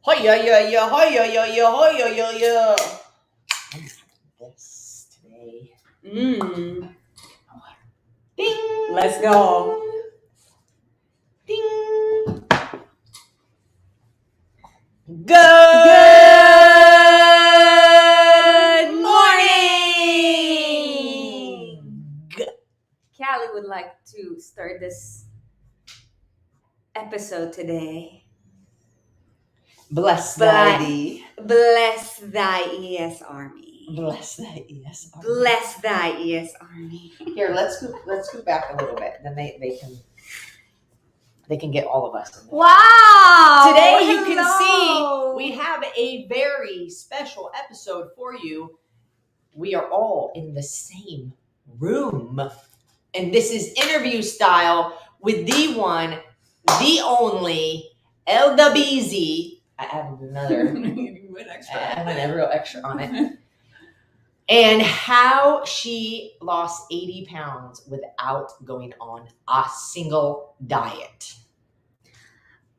Hiya, ya, ya, hiya, ya, ya, hiya, ya, ya. I'm having this today. Ding. Let's go. Ding. Good morning. Callie would like to start this episode today. Bless thy thee. Bless thy ES Army. Bless thy ES Army. Bless thy ES Army. Here, let's go back a little bit. Then they can get all of us in there. Wow! Today you can see we have a very special episode for you. We are all in the same room. And this is interview style with the one, the only, LWZ. I added another. You went extra. I went a real extra on it. And how she lost 80 pounds without going on a single diet.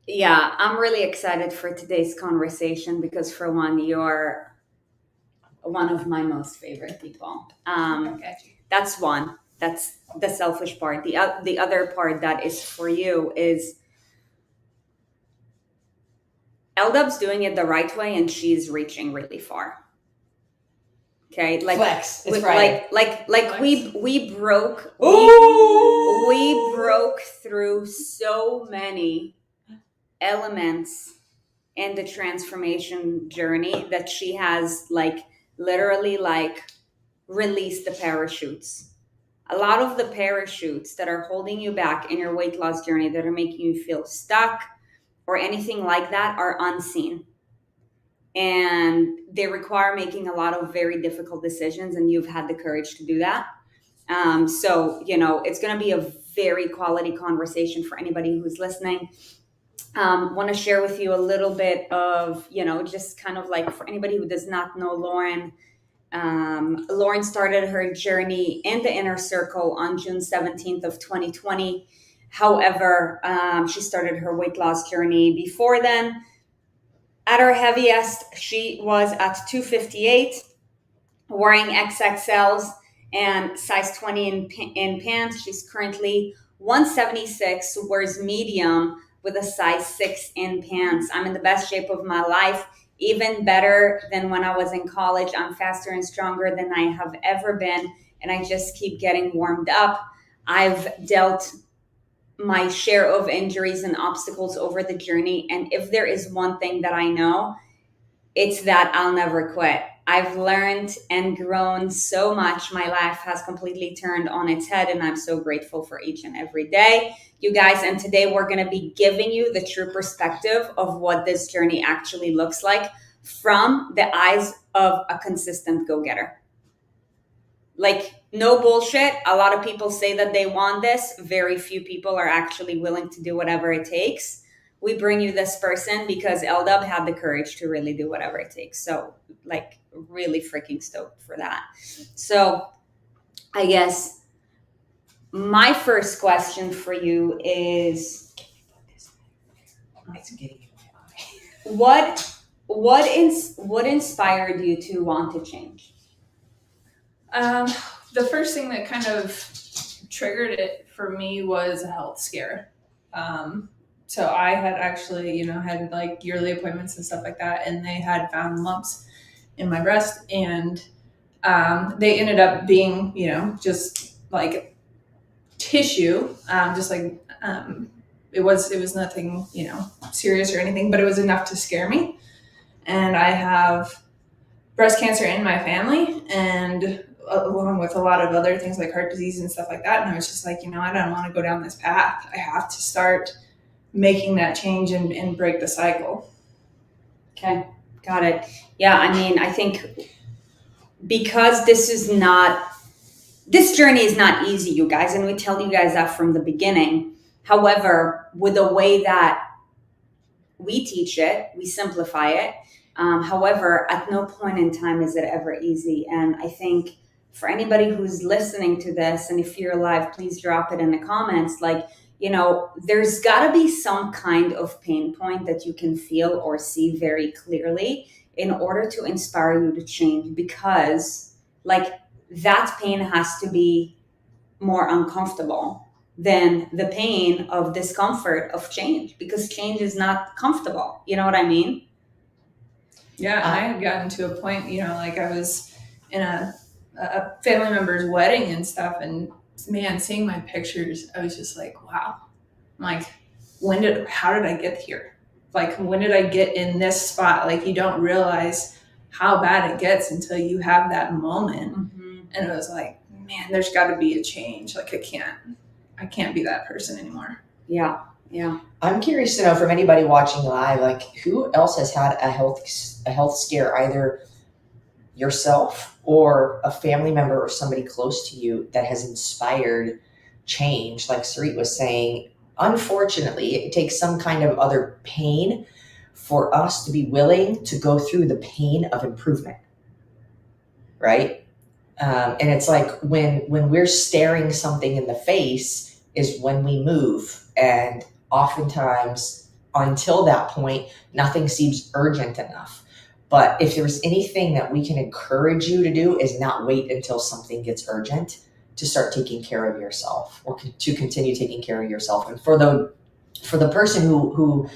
Yeah, I'm really excited for today's conversation because, for one, you're one of my most favorite people. That's one. That's the selfish part. The other part that is for you is L-Dub's doing it the right way and she's reaching really far. Okay, like Flex. It's Friday. we broke through so many elements in the transformation journey that she has literally released the parachutes. A lot of the parachutes that are holding you back in your weight loss journey, that are making you feel stuck or anything like that, are unseen. And they require making a lot of very difficult decisions, and you've had the courage to do that. So, it's going to be a very quality conversation for anybody who's listening. Want to share with you a little bit of, just kind of for anybody who does not know Lauren. Lauren started her journey in the inner circle on June 17th of 2020. However, she started her weight loss journey before then. At her heaviest, she was at 258, wearing XXLs and size 20 in pants. She's currently 176, wears medium with a size 6 in pants. I'm in the best shape of my life, even better than when I was in college. I'm faster and stronger than I have ever been, and I just keep getting warmed up. I've dealt my share of injuries and obstacles over the journey, and if there is one thing that I know, it's that I'll never quit. I've learned and grown so much. My life has completely turned on its head, and I'm so grateful for each and every day, you guys. And today we're going to be giving you the true perspective of what this journey actually looks like from the eyes of a consistent go-getter. No bullshit. A lot of people say that they want this. Very few people are actually willing to do whatever it takes. We bring you this person because L-Dub had the courage to really do whatever it takes. So, really freaking stoked for that. So, I guess my first question for you is, It's getting in my eye. what inspired you to want to change? The first thing that kind of triggered it for me was a health scare. So I had actually, had yearly appointments and stuff like that, and they had found lumps in my breast, and they ended up being, just tissue, it was nothing, serious or anything, but it was enough to scare me. And I have breast cancer in my family, and along with a lot of other things like heart disease and stuff like that. And I was just I don't want to go down this path. I have to start making that change and break the cycle. Okay, got it. Yeah, I think because this journey is not easy, you guys, and we tell you guys that from the beginning. However, with the way that we teach it, we simplify it. However, at no point in time is it ever easy. And I think for anybody who's listening to this, and if you're live, please drop it in the comments. there's got to be some kind of pain point that you can feel or see very clearly in order to inspire you to change, because like that pain has to be more uncomfortable than the pain of discomfort of change, because change is not comfortable. You know what I mean? Yeah, I had gotten to a point, like I was in a family member's wedding and stuff, and man, seeing my pictures, I was just like, wow. I'm like, how did I get here? Like, when did I get in this spot? Like, you don't realize how bad it gets until you have that moment. Mm-hmm. And it was like, man, there's got to be a change. Like, I can't be that person anymore. Yeah. I'm curious to know from anybody watching live, like who else has had a health scare, either yourself or a family member or somebody close to you, that has inspired change. Like Sarit was saying, unfortunately, it takes some kind of other pain for us to be willing to go through the pain of improvement, right? And it's like when we're staring something in the face is when we move. And oftentimes, until that point, nothing seems urgent enough. But if there's anything that we can encourage you to do, is not wait until something gets urgent to start taking care of yourself, or to continue taking care of yourself. And for the person who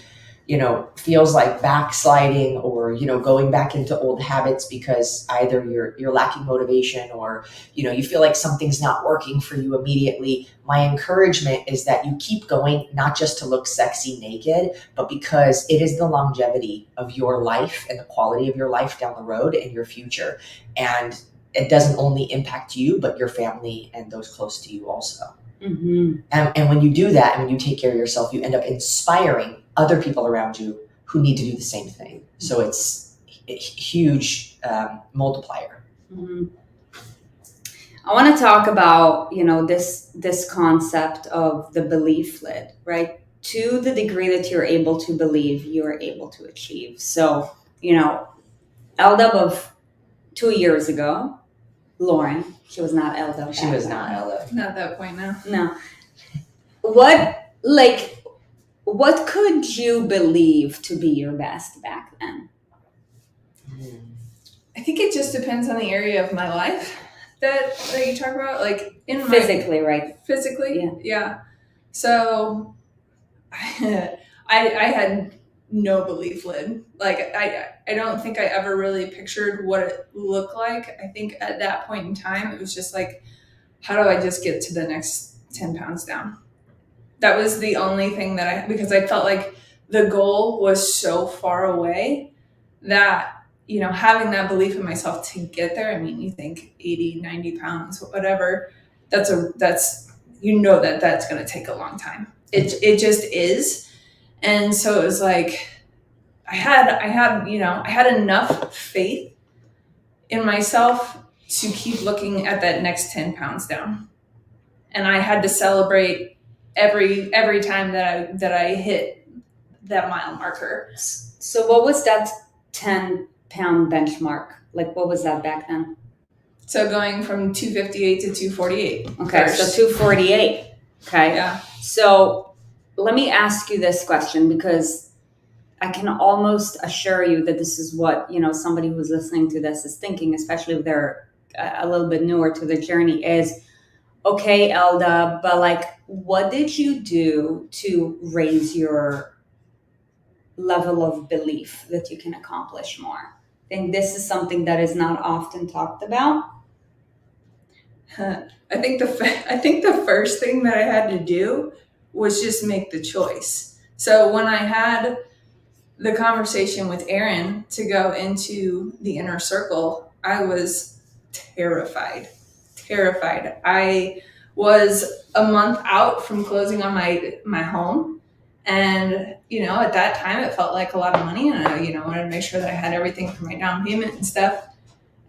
feels like backsliding, or going back into old habits because either you're lacking motivation, or you feel like something's not working for you immediately, my encouragement is that you keep going, not just to look sexy naked, but because it is the longevity of your life and the quality of your life down the road and your future. And it doesn't only impact you, but your family and those close to you also. Mm-hmm. And when you do that, and when you take care of yourself, you end up inspiring other people around you who need to do the same thing. So it's a huge multiplier. Mm-hmm. I want to talk about, this concept of the belief lid, right? To the degree that you're able to believe, you're able to achieve. So, LDUB of 2 years ago, Lauren, she was not LDUB. She was not LDUB. Not at that point, no. No. What could you believe to be your best back then? I think it just depends on the area of my life that you talk about, like physically, right? Physically, yeah. So I had no belief lid. Like I don't think I ever really pictured what it looked like. I think at that point in time, it was just like, how do I just get to the next 10 pounds down? That was the only thing because I felt like the goal was so far away that, having that belief in myself to get there. I mean, you think 80, 90 pounds, whatever, that's going to take a long time. It just is. And so it was like, I had enough faith in myself to keep looking at that next 10 pounds down. And I had to celebrate every time that I hit that mile marker. So what was that 10-pound benchmark? Like, what was that back then? So going from 258 to 248. Okay, first. So 248. Okay. Yeah. So let me ask you this question, because I can almost assure you that this is what, somebody who's listening to this is thinking, especially if they're a little bit newer to the journey, is, okay, Elda, but what did you do to raise your level of belief that you can accomplish more? I think this is something that is not often talked about. I think the first thing that I had to do was just make the choice. So when I had the conversation with Aaron to go into the inner circle, I was terrified. I was a month out from closing on my home. And, at that time it felt like a lot of money, and I, wanted to make sure that I had everything for my down payment and stuff.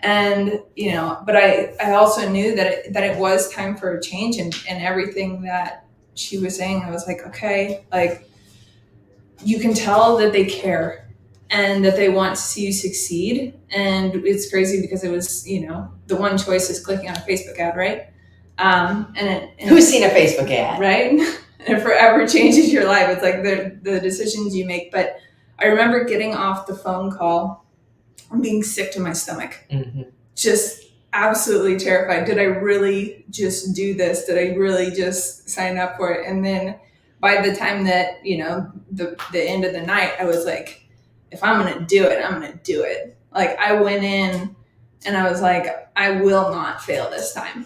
And, but I also knew that it was time for a change, and everything that she was saying, I was like, okay, like, you can tell that they care and that they want to see you succeed. And it's crazy because it was, the one choice is clicking on a Facebook ad, right? Who's seen a Facebook ad? Right? and it forever changes your life. It's like the decisions you make. But I remember getting off the phone call and being sick to my stomach. Mm-hmm. Just absolutely terrified. Did I really just do this? Did I really just sign up for it? And then by the time that, the end of the night, I was like, if I'm going to do it, I'm going to do it. Like, I went in and I was like, I will not fail this time,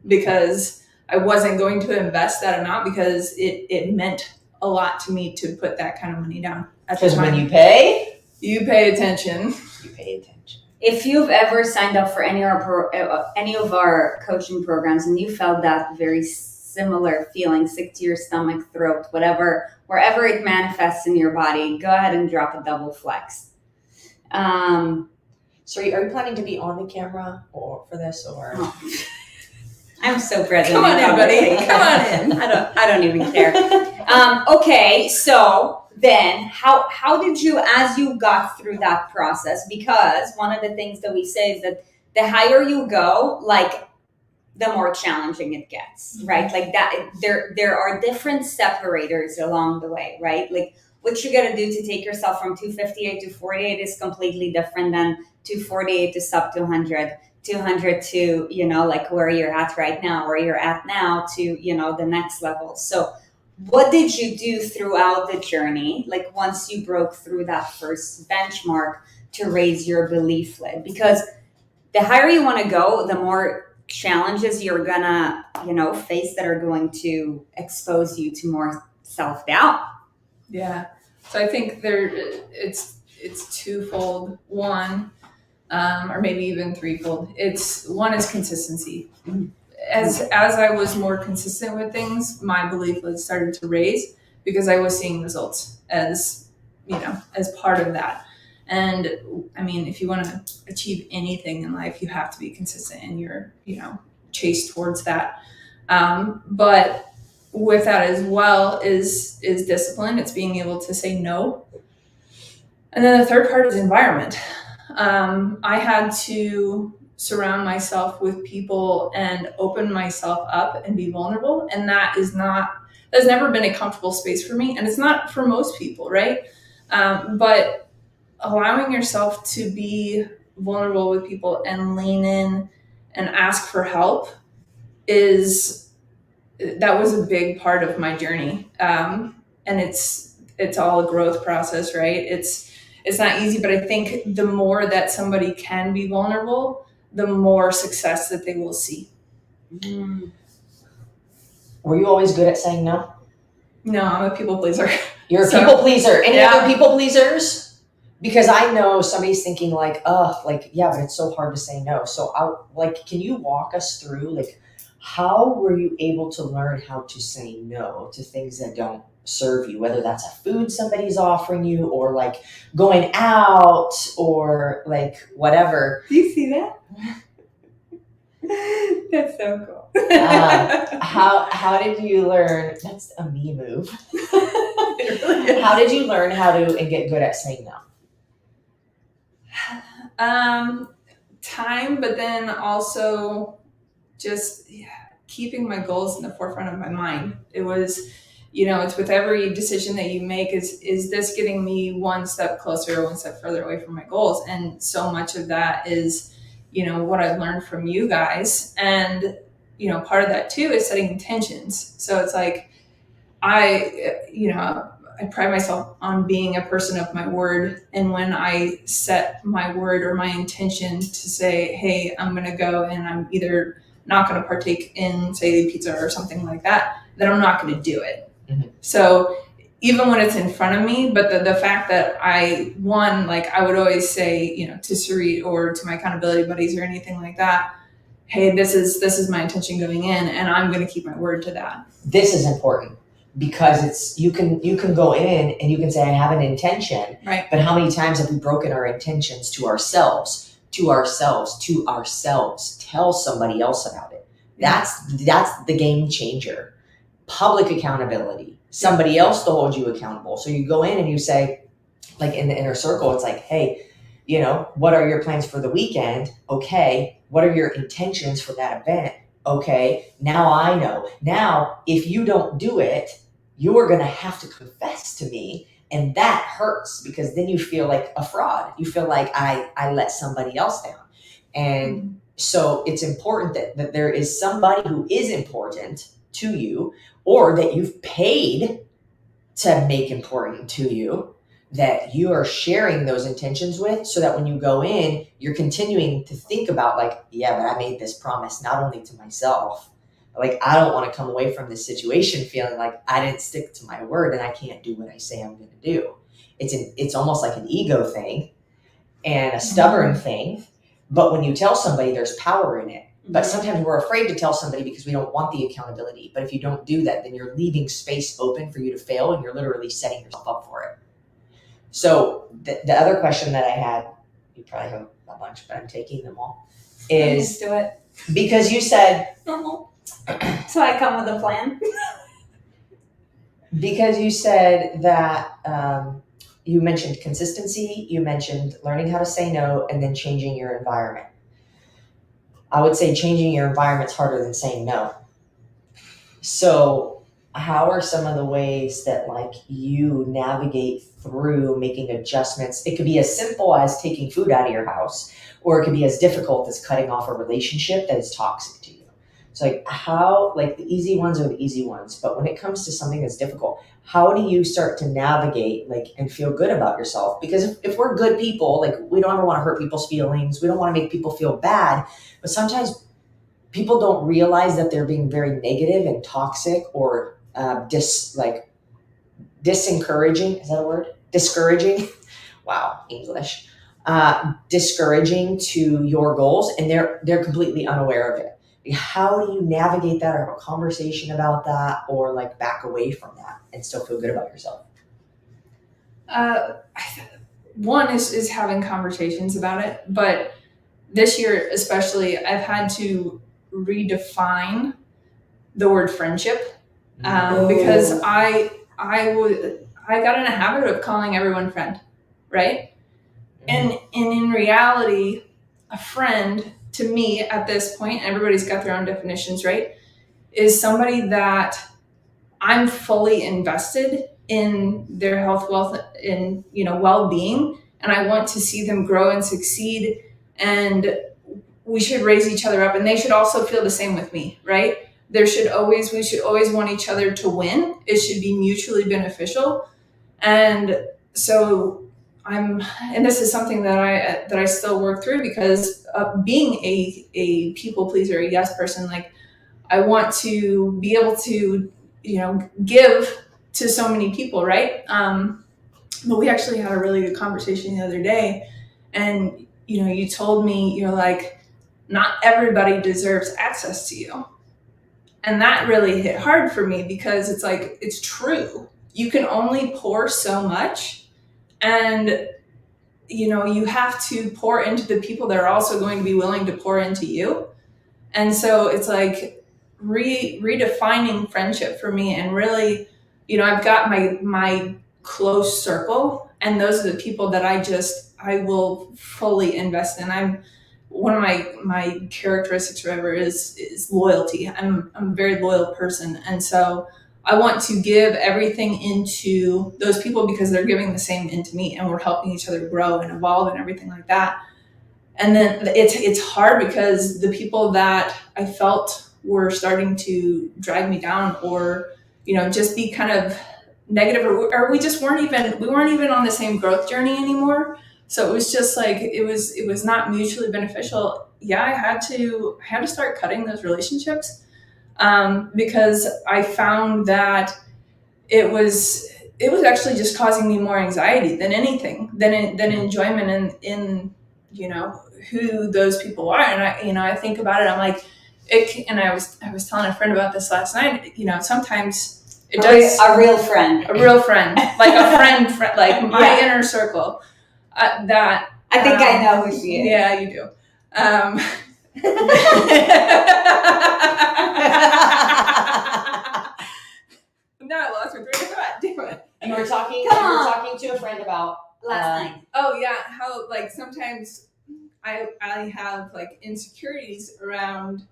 because I wasn't going to invest that amount, because it meant a lot to me to put that kind of money down at the Because time. when you pay attention. You pay attention. If you've ever signed up for any of our coaching programs and you felt that very similar feeling, sick to your stomach, throat, whatever, wherever it manifests in your body, go ahead and drop a double flex. So are you planning to be on the camera or for this, or? Oh. I'm so present. Come on in, buddy. Come on in. I don't even care. Okay, so then how did you, as you got through that process, because one of the things that we say is that the higher you go, like, the more challenging it gets, right? Like that, there are different separators along the way, right? Like, what you got to do to take yourself from 258 to 48 is completely different than 248 to sub 200. 200 to, like where you're at right now, where you're at now to, the next level. So what did you do throughout the journey? Like, once you broke through that first benchmark, to raise your belief lid? Because the higher you want to go, the more challenges you're gonna, face that are going to expose you to more self-doubt. Yeah. So I think it's twofold. One, or maybe even threefold. One is consistency. As I was more consistent with things, my belief was started to raise, because I was seeing results as part of that. And I mean, if you want to achieve anything in life, you have to be consistent in your, chase towards that. But with that as well is discipline. It's being able to say no. And then the third part is environment. I had to surround myself with people and open myself up and be vulnerable. And that's never been a comfortable space for me. And it's not for most people, right? But allowing yourself to be vulnerable with people and lean in and ask for help that was a big part of my journey. And it's all a growth process, right? It's not easy, but I think the more that somebody can be vulnerable, the more success that they will see. Were you always good at saying no? No, I'm a people pleaser. You're a people pleaser. Any other people pleasers? Because I know somebody's thinking like, yeah, but it's so hard to say no. So can you walk us through, like, how were you able to learn how to say no to things that don't serve you, whether that's a food somebody's offering you, or like going out, or like whatever? Do you see that? That's so cool. How did you learn? That's a me move. It really is. How did you learn how to and get good at saying no? Time, but then also just keeping my goals in the forefront of my mind. It was, it's with every decision that you make, is this getting me one step closer or one step further away from my goals? And so much of that is, what I've learned from you guys. And, part of that too is setting intentions. So it's like, I pride myself on being a person of my word. And when I set my word or my intention to say, hey, I'm going to go and I'm either not going to partake in, say, pizza or something like that, then I'm not going to do it. Mm-hmm. So even when it's in front of me, but the fact that I would always say, to Sarit or to my accountability buddies or anything like that, hey, this is my intention going in, and I'm going to keep my word to that. This is important, because you can go in and you can say, I have an intention, right? But how many times have we broken our intentions to ourselves? Tell somebody else about it. That's the game changer. Public accountability. Somebody else to hold you accountable. So you go in and you say, like in the inner circle, it's like, hey, what are your plans for the weekend? Okay. What are your intentions for that event? Okay. Now I know. Now, if you don't do it, you are going to have to confess to me. And that hurts because then you feel like a fraud. You feel like I let somebody else down. And so it's important that there is somebody who is important to you, or that you've paid to make important to you, that you are sharing those intentions with, so that when you go in, you're continuing to think about like, yeah, but I made this promise not only to myself, like I don't want to come away from this situation feeling like I didn't stick to my word and I can't do what I say I'm going to do. It's almost like an ego thing and a stubborn thing. But when you tell somebody, there's power in it. But sometimes we're afraid to tell somebody because we don't want the accountability. But if you don't do that, then you're leaving space open for you to fail, and you're literally setting yourself up for it. So the other question that I had, you probably have a bunch, but I'm taking them all, is do it. Because you said, So I come with a plan. because you said that you mentioned consistency, you mentioned learning how to say no, and then changing your environment. I would say changing your environment's harder than saying no. So how are some of the ways that like you navigate through making adjustments? It could be as simple as taking food out of your house, or it could be as difficult as cutting off a relationship that is toxic to you. So like how, like the easy ones are the easy ones, but when it comes to something that's difficult, how do you start to navigate like and feel good about yourself? Because if we're good people, like we don't ever want to hurt people's feelings, we don't want to make people feel bad, but sometimes people don't realize that they're being very negative and toxic, or disencouraging. Is that a word? Discouraging. Wow, English. Discouraging to your goals, and they're completely unaware of it. How do you navigate that, or have a conversation about that, or like back away from that and still feel good about yourself? One is having conversations about it, but this year especially, I've had to redefine the word friendship, because I got in a habit of calling everyone friend, right? And in reality, a friend to me at this point, and everybody's got their own definitions, right, is somebody that I'm fully invested in their health, wealth, and well-being, and I want to see them grow and succeed, and we should raise each other up, and they should also feel the same with me, right? We should always want each other to win. It should be mutually beneficial. And so and this is something that I still work through, because being a people pleaser, a yes person, like I want to be able to, give to so many people, right? But we actually had a really good conversation the other day, and you told me, you're like, not everybody deserves access to you. And that really hit hard for me, because it's like, it's true. You can only pour so much, and you have to pour into the people that are also going to be willing to pour into you. And so it's like redefining friendship for me, and really, I've got my close circle, and those are the people that I will fully invest in. One of my characteristics or whatever is loyalty. I'm a very loyal person, and so I want to give everything into those people because they're giving the same into me, and we're helping each other grow and evolve and everything like that. And then it's hard because the people that I felt were starting to drag me down, or just be kind of negative, or we weren't even on the same growth journey anymore. So it was just like it was not mutually beneficial. Yeah, I had to start cutting those relationships, because I found that it was actually just causing me more anxiety than anything, than enjoyment in who those people are. And I think about it, I'm like, and I was telling a friend about this last night. Sometimes it does a real friend, like a friend, like my inner circle. That I think I know who she is. Yeah, you do. No, I lost my train of thought. Damn it. You were talking to a friend about last night. Oh yeah, how like sometimes I have like insecurities around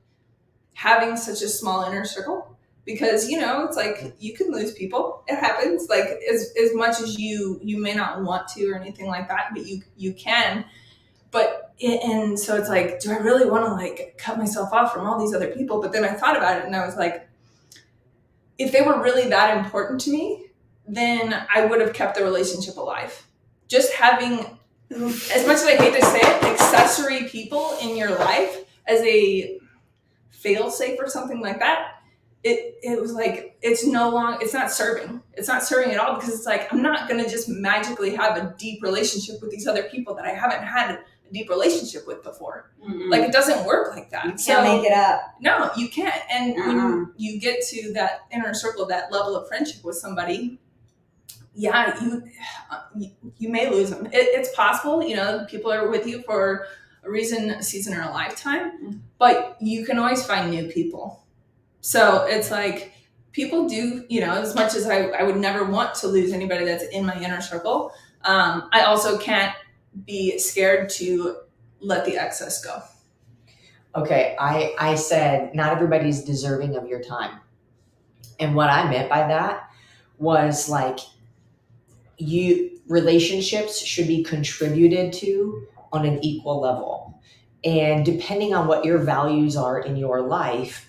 having such a small inner circle, because it's like you can lose people. It happens. Like as much as you may not want to or anything like that, but you can. But and so it's like, do I really want to like cut myself off from all these other people? But then I thought about it and I was like, if they were really that important to me, then I would have kept the relationship alive. Just having, as much as I hate to say it, accessory people in your life as a fail safe or something like that, it was like, it's not serving at all, because it's like, I'm not going to just magically have a deep relationship with these other people that I haven't had a deep relationship with before. Mm-mm. Like, it doesn't work like that. You can't make it up. No, you can't. And when you get to that inner circle, that level of friendship with somebody, yeah, you may lose them. It's possible, people are with you for a reason, a season, or a lifetime, but you can always find new people. So it's like, people do, as much as I would never want to lose anybody that's in my inner circle, I also can't be scared to let the excess go. Okay, I said not everybody's deserving of your time. And what I meant by that was like, relationships should be contributed to on an equal level. And depending on what your values are in your life,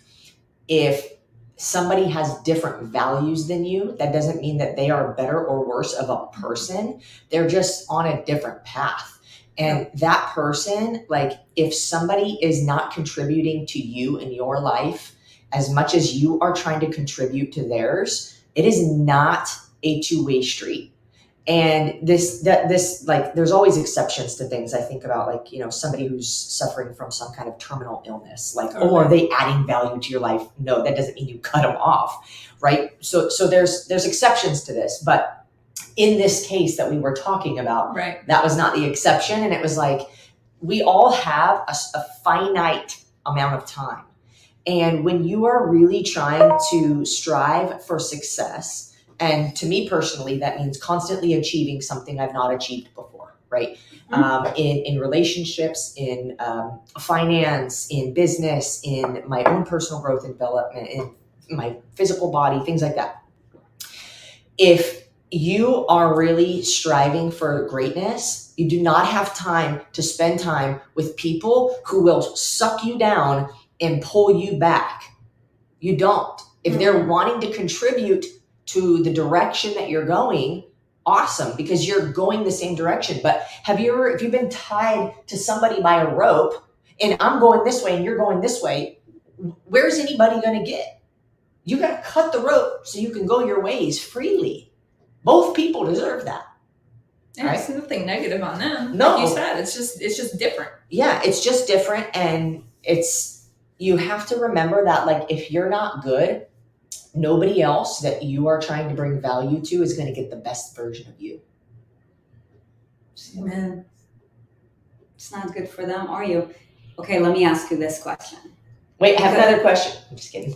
if somebody has different values than you, that doesn't mean that they are better or worse of a person. They're just on a different path. And that person, like, if somebody is not contributing to you in your life as much as you are trying to contribute to theirs, it is not a two-way street. And this like, there's always exceptions to things. I think about, like, somebody who's suffering from some kind of terminal illness, like, oh, are they adding value to your life? No, that doesn't mean you cut them off, right? So there's exceptions to this, but in this case that we were talking about, right, that was not the exception. And it was like, we all have a finite amount of time. And when you are really trying to strive for success, and to me personally, that means constantly achieving something I've not achieved before, right? Mm-hmm. In relationships, in finance, in business, in my own personal growth and development, in my physical body, things like that. If you are really striving for greatness, you do not have time to spend time with people who will suck you down and pull you back. You don't. If they're wanting to contribute to the direction that you're going, awesome, because you're going the same direction. But if you've been tied to somebody by a rope, and I'm going this way and you're going this way, where's anybody going to get? You got to cut the rope so you can go your ways freely. Both people deserve that. Yeah, right? It's nothing negative on them. No, like you said, it's just different. Yeah, it's just different, and you have to remember that, like, if you're not good, nobody else that you are trying to bring value to is going to get the best version of you. Amen. It's not good for them, are you? Okay, let me ask you this question. Wait, I have another question. I'm just kidding.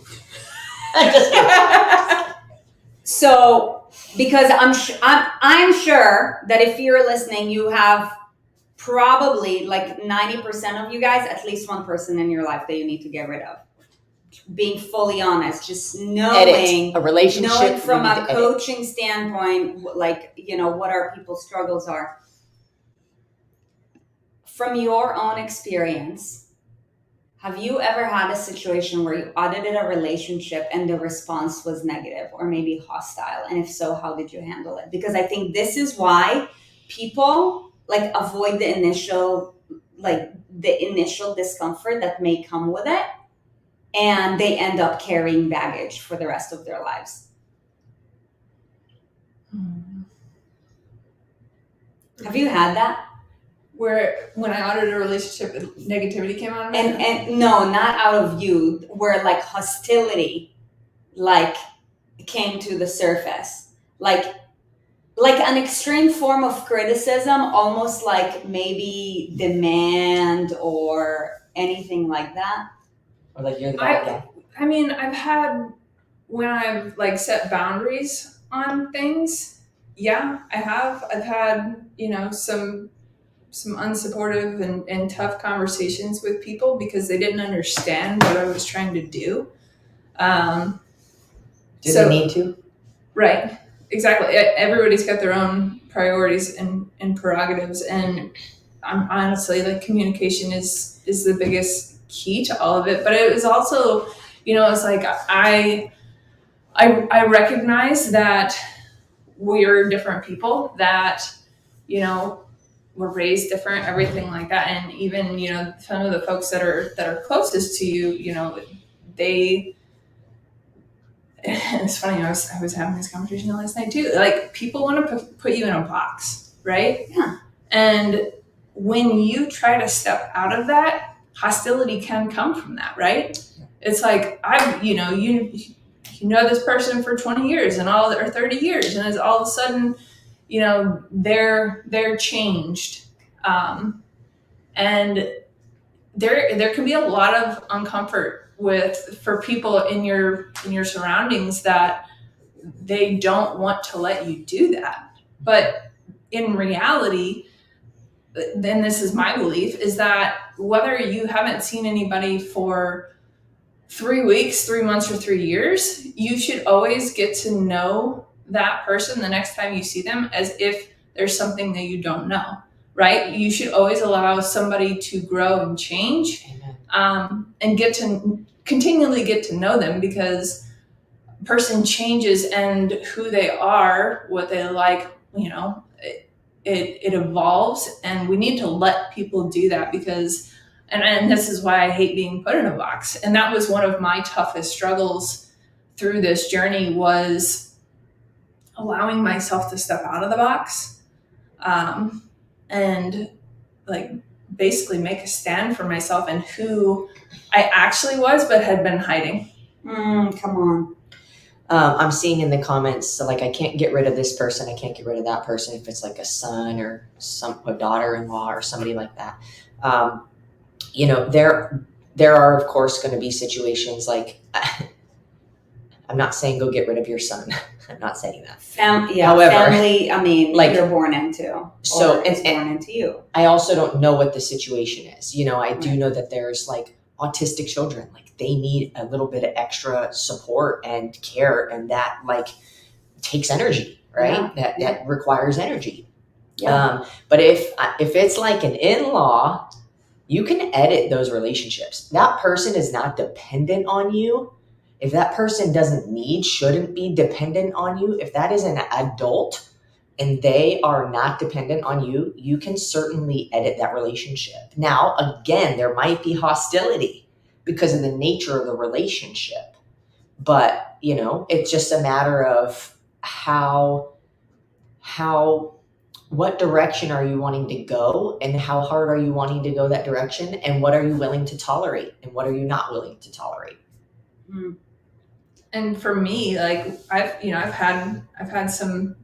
I'm just kidding. So, because I'm sure that if you're listening, you have probably, like, 90% of you guys, at least one person in your life that you need to get rid of. Being fully honest, just knowing a relationship, knowing from a coaching standpoint, like, what our people's struggles are. From your own experience, have you ever had a situation where you audited a relationship and the response was negative or maybe hostile? And if so, how did you handle it? Because I think this is why people, like, avoid the initial discomfort that may come with it. And they end up carrying baggage for the rest of their lives. Have you had that? Where when I audited a relationship, negativity came out of it? And no, not out of you, where, like, hostility, like, came to the surface. Like an extreme form of criticism, almost like maybe demand or anything like that. Or like you're the bad guy. I mean, I've had, when I've, like, set boundaries on things, yeah, I have. I've had, some unsupportive and tough conversations with people because they didn't understand what I was trying to do. Do they need to? Right. Exactly. Everybody's got their own priorities and prerogatives, and I'm honestly like communication is the biggest key to all of it. But it was also, it's like I recognize that we're different people, that we're raised different, everything like that, and even some of the folks that are closest to you, they. It's funny. I was having this conversation last night too. Like, people want to put you in a box, right? Yeah. And when you try to step out of that, hostility can come from that, right? It's like you know this person for 20 years or 30 years, and it's all of a sudden, they're changed, and there can be a lot of uncomfort for people in your surroundings that they don't want to let you do that. But in reality, then this is my belief, is that whether you haven't seen anybody for 3 weeks, 3 months, or 3 years, you should always get to know that person the next time you see them as if there's something that you don't know, right? You should always allow somebody to grow and change, and continually get to know them, because a person changes, and who they are, what they like, it evolves, and we need to let people do that, because and this is why I hate being put in a box. And that was one of my toughest struggles through this journey, was allowing myself to step out of the box, and like basically make a stand for myself and who I actually was, but had been hiding. Come on. I'm seeing in the comments, so like, I can't get rid of this person, I can't get rid of that person, if it's like a son or a daughter-in-law or somebody like that. There are of course going to be situations like, I'm not saying go get rid of your son. I'm not saying that. However, family, I mean, like, you're born into. So, it's born into you. I also don't know what the situation is. I do know that there's like autistic children, like they need a little bit of extra support and care, and that like takes energy, right? Yeah. That requires energy. Yeah. But if it's like an in-law, you can edit those relationships. That person is not dependent on you. If that person shouldn't be dependent on you, if that is an adult and they are not dependent on you, you can certainly edit that relationship. Now, again, there might be hostility because of the nature of the relationship, but it's just a matter of what direction are you wanting to go, and how hard are you wanting to go that direction, and what are you willing to tolerate, and what are you not willing to tolerate. And for me, like I've had some,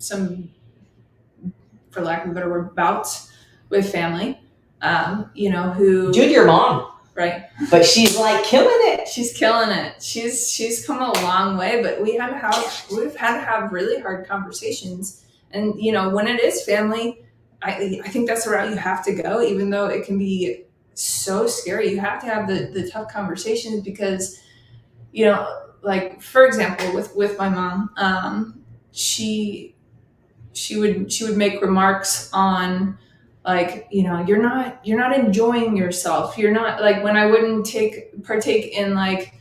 for lack of a better word, bouts with family, who, Dude, your mom, right? But she's like killing it. She's killing it. She's come a long way, but we've had to have really hard conversations. And when it is family, I think that's the route you have to go, even though it can be so scary. You have to have the tough conversations, because like, for example, with my mom, she would make remarks on, like, you're not enjoying yourself. You're not, like, when I wouldn't partake in, like,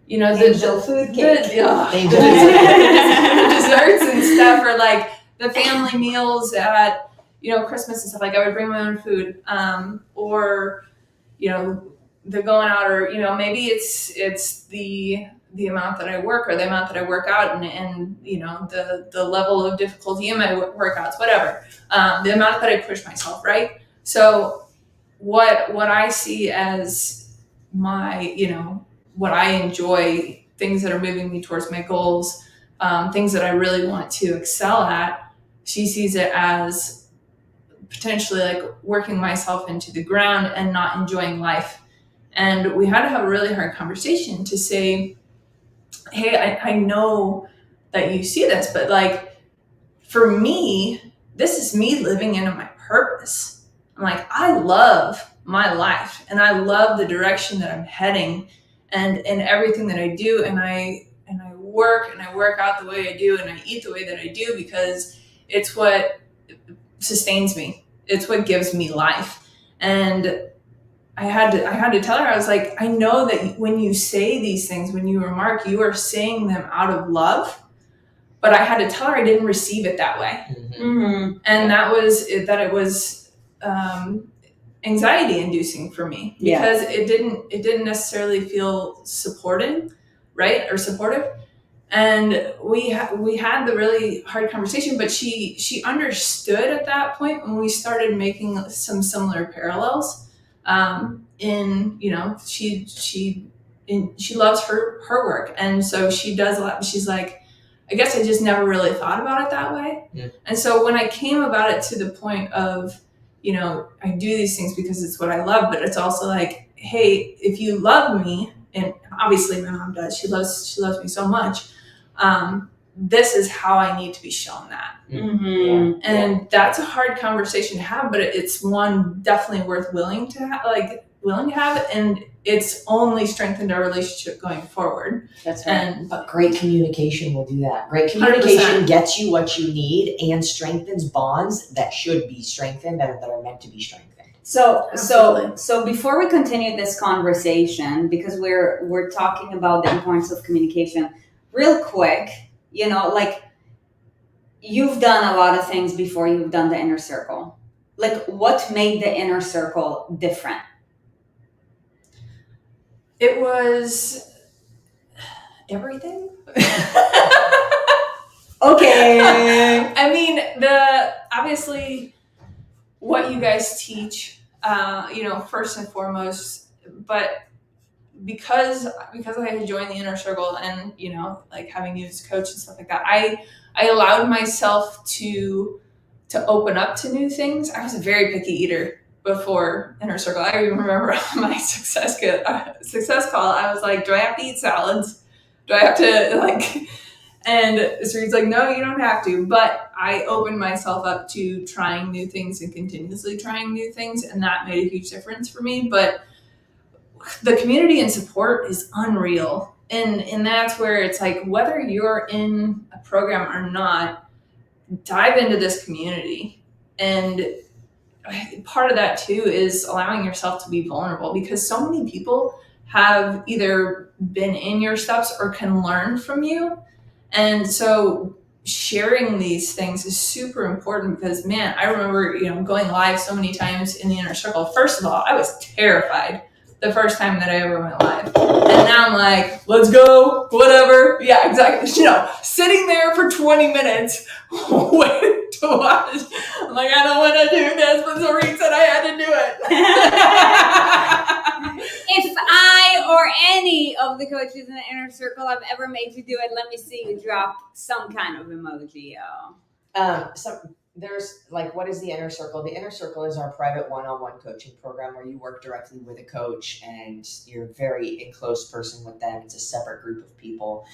Angel food cake. Angel the desserts and stuff, or like the family meals at Christmas and stuff. Like, I would bring my own food, or the going out, or maybe it's the amount that I work, or the amount that I work out, and the level of difficulty in my workouts, whatever, the amount that I push myself, right? So what I see as my, what I enjoy, things that are moving me towards my goals, things that I really want to excel at, she sees it as potentially like working myself into the ground and not enjoying life. And we had to have a really hard conversation to say, hey, I know that you see this, but like, for me, this is me living into my purpose. I'm like, I love my life, and I love the direction that I'm heading, and everything that I do, and I work and I work out the way I do and I eat the way that I do because it's what sustains me. It's what gives me life. And I had to tell her, I was like, I know that when you say these things, when you remark, you are saying them out of love. But I had to tell her I didn't receive it that way. And that was that it was anxiety inducing for me because it didn't necessarily feel supported, right? Or supportive. And we had the really hard conversation, but she understood at that point when we started making some similar parallels. She loves her work, and so she does a lot. She's like, I guess I just never really thought about it that way. Yeah. And so when I came about it to the point of, I do these things because it's what I love, but it's also like, hey, if you love me, and obviously my mom does, she loves me so much. This is how I need to be shown that. Mm-hmm. And that's a hard conversation to have, but it's one definitely worth willing to have, and it's only strengthened our relationship going forward. That's right. But great communication will do that. Great communication 100%. Gets you what you need and strengthens bonds that should be strengthened and that are meant to be strengthened. So before we continue this conversation, because we're talking about the importance of communication, real quick, you've done a lot of things before you've done the inner circle. Like, what made the inner circle different? It was everything. Okay. I mean, obviously what you guys teach, first and foremost, but because I had joined the inner circle and, having you as a coach and stuff like that, I allowed myself to open up to new things. I was a very picky eater before inner circle. I remember on my success call, I was like, do I have to eat salads? Do I have to and Sreed's like, no, you don't have to. But I opened myself up to trying new things and continuously trying new things. And that made a huge difference for me. But the community and support is unreal. And that's where it's like, whether you're in a program or not, dive into this community. And part of that too is allowing yourself to be vulnerable, because so many people have either been in your steps or can learn from you. And so sharing these things is super important, because man, I remember, going live so many times in the inner circle. First of all, I was terrified the first time that I ever went live. And now I'm like, let's go, whatever. Yeah, exactly. Sitting there for 20 minutes, waiting to watch. I'm like, I don't want to do this, but Zareen said I had to do it. If I or any of the coaches in the inner circle have ever made you do it, let me see you drop some kind of emoji, yo. There's what is the inner circle? The inner circle is our private one-on-one coaching program where you work directly with a coach and you're a very in close person with them. It's a separate group of people.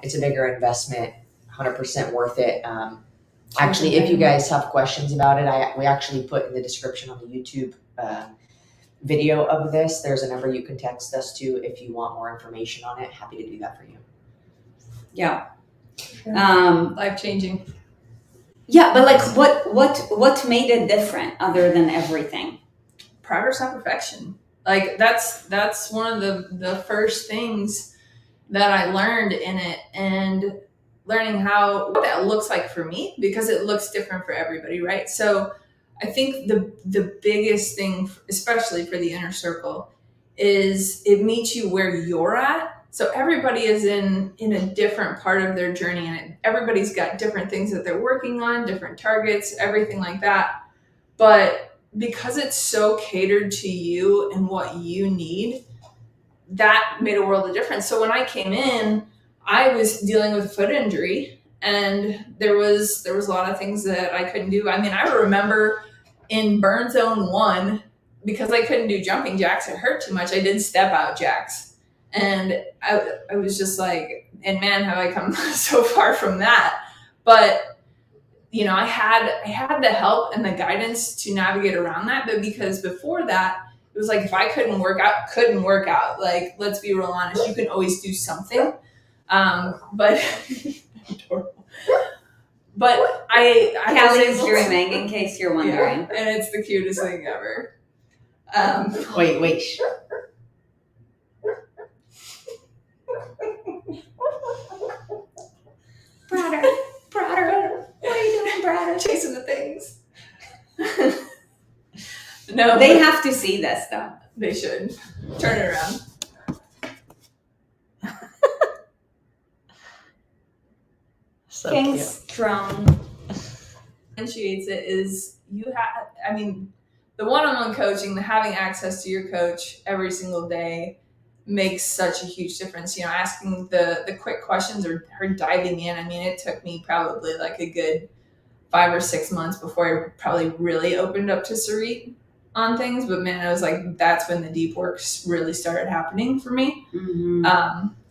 It's a bigger investment, 100% worth it. Actually, if you guys have questions about it, we actually put in the description on the YouTube video of this. There's a number you can text us to if you want more information on it. Happy to do that for you. Yeah. Life-changing. Yeah, but what made it different other than everything? Progress, not perfection. That's one of the first things that I learned in it, and learning what that looks like for me, because it looks different for everybody, right? So I think the biggest thing, especially for the inner circle, is it meets you where you're at. So everybody is in a different part of their journey, and everybody's got different things that they're working on, different targets, everything like that. But because it's so catered to you and what you need, that made a world of difference. So when I came in, I was dealing with a foot injury, and there was a lot of things that I couldn't do. I mean, I remember in burn zone 1, because I couldn't do jumping jacks, it hurt too much, I did step out jacks. And I was just like, and man, have I come so far from that. But, I had the help and the guidance to navigate around that. But because before that, it was like, if I couldn't work out. Let's be real honest. You can always do something. But adorable. But I Callie's was able to- dreaming, in case you're wondering. Yeah, and it's the cutest thing ever. Wait. Brother, what are you doing, brother? Chasing the things. No, They but have to see this though. they should turn it around. So King's throne. Differentiates it is you have. I mean, the one-on-one coaching, the having access to your coach every single day makes such a huge difference. You know, asking the quick questions or her diving in. I mean, it took me probably like a good 5 or 6 months before I probably really opened up to Sarit on things. But man, I was like, that's when the deep works really started happening for me. Mm-hmm.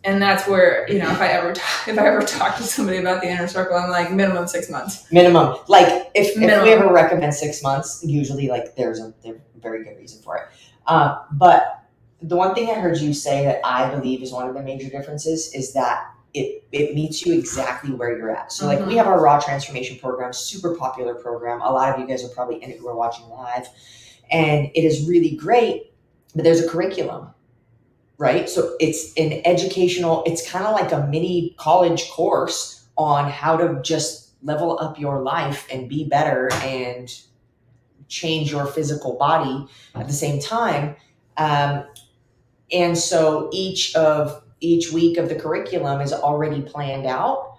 And that's where, you know, if I ever talk to somebody about the inner circle, I'm like minimum 6 months. Minimum. Like if we Minimum. ever recommend 6 months, usually like there's a very good reason for it. But the one thing I heard you say that I believe is one of the major differences is that it meets you exactly where you're at. So like we have our Raw Transformation program, super popular program. A lot of you guys are probably in it who are watching live. And it is really great, but there's a curriculum, right? So it's an educational, it's kind of like a mini college course on how to just level up your life and be better and change your physical body at the same time. And so each week of the curriculum is already planned out,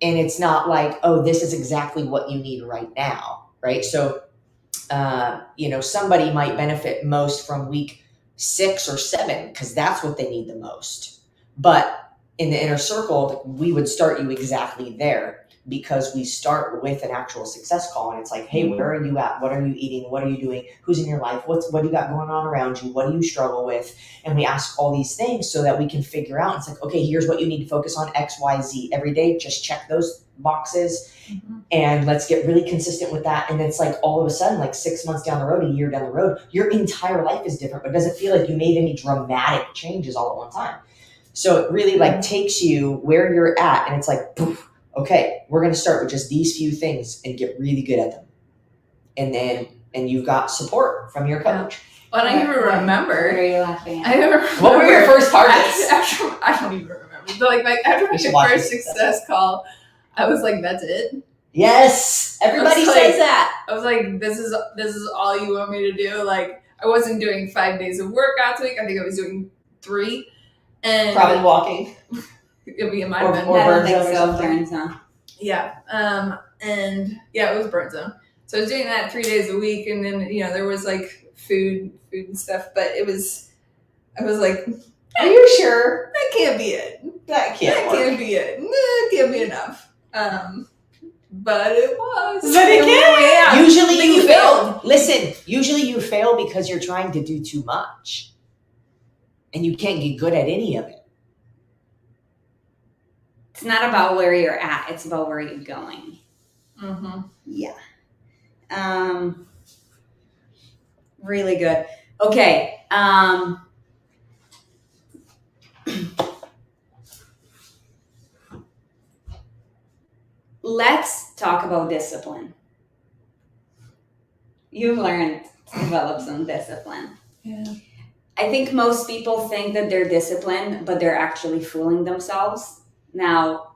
and it's not like, oh, this is exactly what you need right now, right? So, somebody might benefit most from week 6 or 7 because that's what they need the most. But in the inner circle, we would start you exactly there because we start with an actual success call, and it's like, hey, where are you at? What are you eating? What are you doing? Who's in your life? What do you got going on around you? What do you struggle with? And we ask all these things so that we can figure out. It's like, okay, here's what you need to focus on, X, Y, Z every day. Just check those boxes and let's get really consistent with that. And it's like all of a sudden, like 6 months down the road, a year down the road, your entire life is different, but it doesn't feel like you made any dramatic changes all at one time. So it really like takes you where you're at, and it's like, poof, okay, we're going to start with just these few things and get really good at them. And you've got support from your coach. Well, I even remember. What are you laughing I at? never What were your first targets? I don't even remember. But like after my should watch first this. success call, I was like, that's it. Yes, everybody I was says like- that. I was like, this is all you want me to do? Like, I wasn't doing 5 days of workouts a week. I think I was doing 3. And Probably walking. it might have been. Or I don't burn think zone or so. something. Burn zone. Yeah. And yeah, it was burn zone. So I was doing that 3 days a week, and then there was like food and stuff, but I was like, Are you sure? that can't be it. That can't work. Can't be it. That can't be enough. But it was. But it can. Yeah. Usually But you you fail. Listen, usually you fail because you're trying to do too much. And you can't get good at any of it. It's not about where you're at. It's about where you're going. Mm-hmm. Yeah. Really good. Okay. Let's talk about discipline. You've learned to develop some discipline. Yeah. I think most people think that they're disciplined, but they're actually fooling themselves. Now,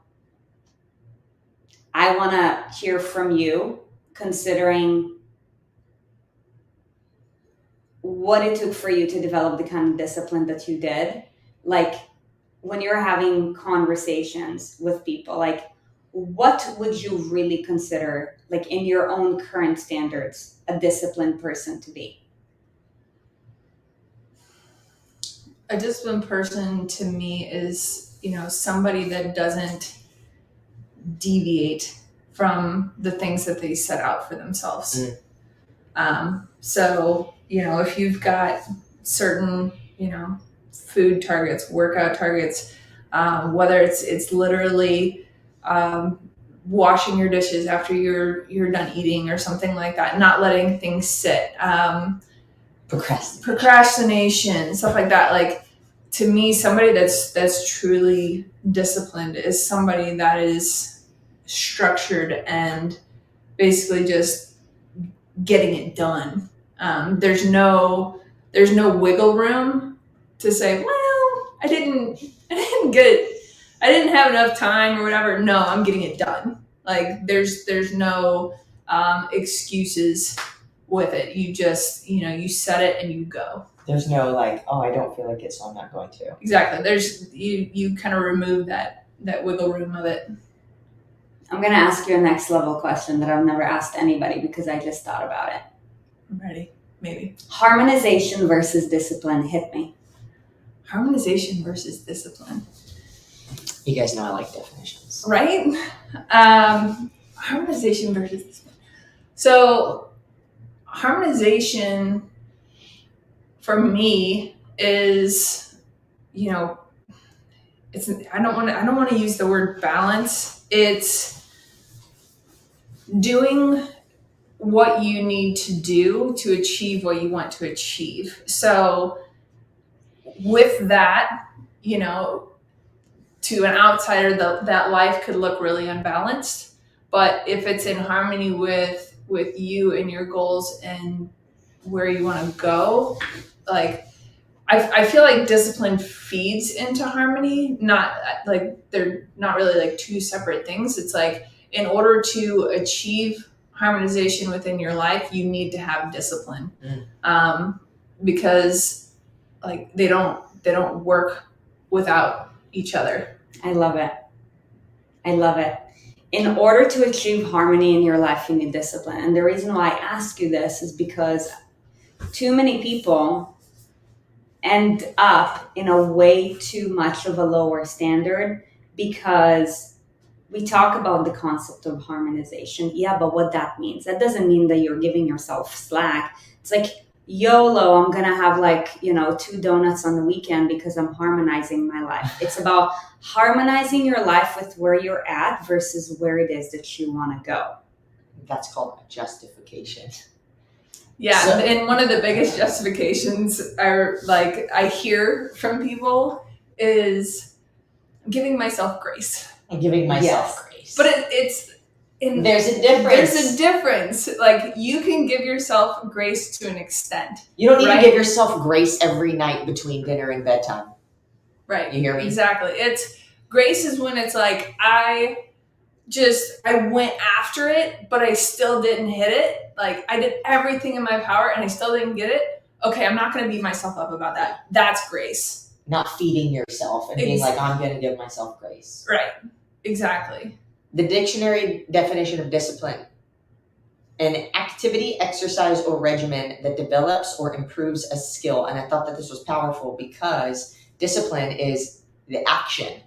I want to hear from you, considering what it took for you to develop the kind of discipline that you did. Like, when you're having conversations with people, like, what would you really consider, like, in your own current standards, a disciplined person to be? A disciplined person to me is, somebody that doesn't deviate from the things that they set out for themselves. So, if you've got certain, food targets, workout targets, whether it's literally washing your dishes after you're done eating or something like that, not letting things sit, procrastination, stuff like that. Like, to me, somebody that's truly disciplined is somebody that is structured and basically just getting it done. There's no wiggle room to say, well, I didn't have enough time or whatever. No, I'm getting it done. Like there's no excuses with it. You just, you set it and you go. There's no like, oh, I don't feel like it, so I'm not going to. Exactly. There's you kind of remove that wiggle room of it. I'm going to ask you a next level question that I've never asked anybody because I just thought about it. I'm ready. Maybe. Harmonization versus discipline. Hit me. Harmonization versus discipline. You guys know I like definitions. Right? Harmonization versus discipline. So harmonization for me is, it's I don't want to use the word balance. It's doing what you need to do to achieve what you want to achieve. So with that, to an outsider, that life could look really unbalanced. But if it's in harmony with you and your goals and where you want to go, like I feel like discipline feeds into harmony. Not like they're not really like two separate things. It's like in order to achieve harmonization within your life, you need to have discipline, because like they don't work without each other. I love it. In order to achieve harmony in your life, you need discipline. And the reason why I ask you this is because too many people end up in a way too much of a lower standard because we talk about the concept of harmonization. Yeah, but what that means, that doesn't mean that you're giving yourself slack. It's like, YOLO, I'm going to have 2 donuts on the weekend because I'm harmonizing my life. It's about harmonizing your life with where you're at versus where it is that you want to go. That's called justification. Yeah, and one of the biggest justifications I hear from people is giving myself grace. I'm giving myself grace. But there's a difference. There's a difference. Like you can give yourself grace to an extent. You don't need to give yourself grace every night between dinner and bedtime. Right. You hear me? Exactly. Grace is when it's like I went after it, but I still didn't hit it. Like I did everything in my power and I still didn't get it. Okay, I'm not going to beat myself up about that. That's grace. Not feeding yourself and being like, I'm going to give myself grace. Right. Exactly. The dictionary definition of discipline: an activity, exercise, or regimen that develops or improves a skill. And I thought that this was powerful because discipline is the action.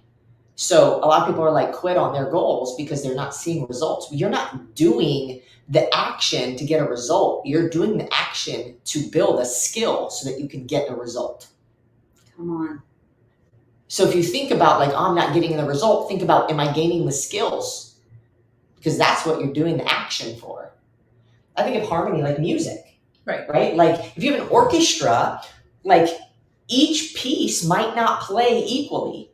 So a lot of people are like quit on their goals because they're not seeing results. You're not doing the action to get a result. You're doing the action to build a skill so that you can get a result. Come on. So if you think about I'm not getting the result, think about, am I gaining the skills? Because that's what you're doing the action for. I think of harmony like music. Right? Like if you have an orchestra, like each piece might not play equally.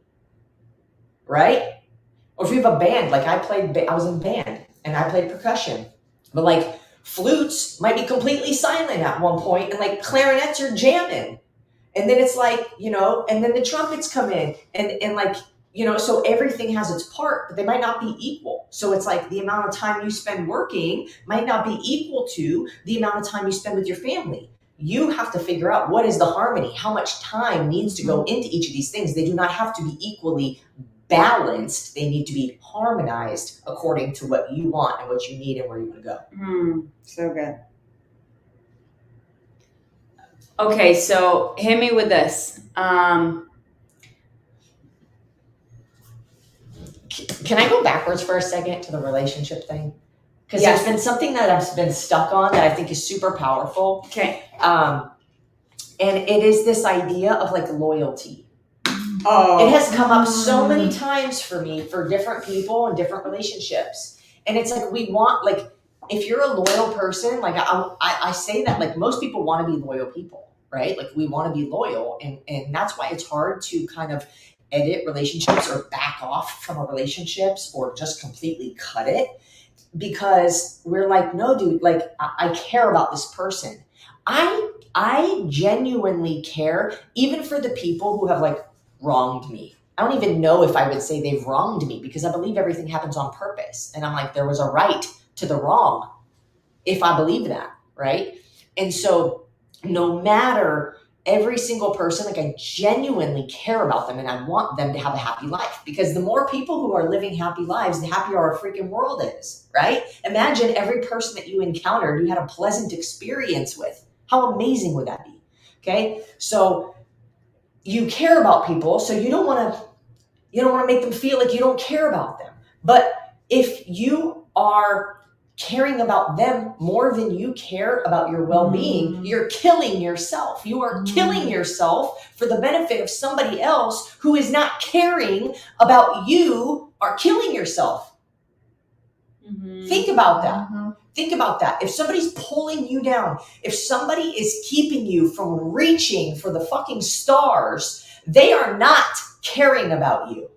Right? Or if you have a band, like I was in band and I played percussion. But like flutes might be completely silent at one point and like clarinets are jamming. And then it's like, and then the trumpets come in and like, so everything has its part, but they might not be equal. So it's like the amount of time you spend working might not be equal to the amount of time you spend with your family. You have to figure out what is the harmony, how much time needs to go into each of these things. They do not have to be equally balanced. They need to be harmonized according to what you want and what you need and where you want to go. So good. Okay, so hit me with this. Can I go backwards for a second to the relationship thing? Because Yes. There's been something that I've been stuck on that I think is super powerful. Okay. And it is this idea of like loyalty. Oh. It has come up so many times for me for different people and different relationships. And it's like we want, like, if you're a loyal person, like I say that like most people want to be loyal people, right? Like we want to be loyal, and that's why it's hard to kind of edit relationships or back off from a relationships or just completely cut it, because we're like, no, dude, like I care about this person. I genuinely care, even for the people who have like wronged me. I don't even know if I would say they've wronged me, because I believe everything happens on purpose. And I'm like, there was a right to the wrong, if I believe that, right? And so no matter, every single person, like I genuinely care about them and I want them to have a happy life, because the more people who are living happy lives, the happier our freaking world is, right? Imagine every person that you encountered, you had a pleasant experience with. How amazing would that be? Okay. So you care about people, so you don't want to make them feel like you don't care about them. But if you are caring about them more than you care about your well-being, you're killing yourself. You are killing yourself for the benefit of somebody else who is not caring about you, are killing yourself. Think about that. Think about that. If somebody's pulling you down, if somebody is keeping you from reaching for the fucking stars, they are not caring about you.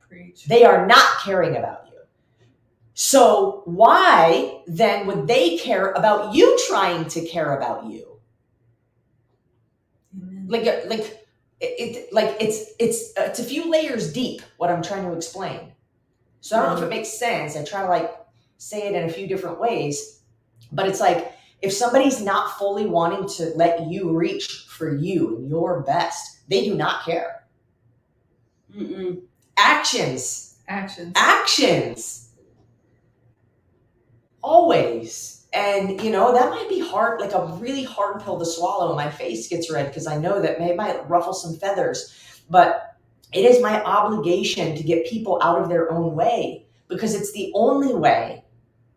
Preach. They are not caring about you. So why then would they care about you trying to care about you? It's a few layers deep, what I'm trying to explain. So I don't know if it makes sense. I try to like say it in a few different ways, but it's like, if somebody's not fully wanting to let you reach for you and your best, they do not care. Actions. Always. And that might be hard, like a really hard pill to swallow. My face gets red because I know that it might ruffle some feathers, but it is my obligation to get people out of their own way, because it's the only way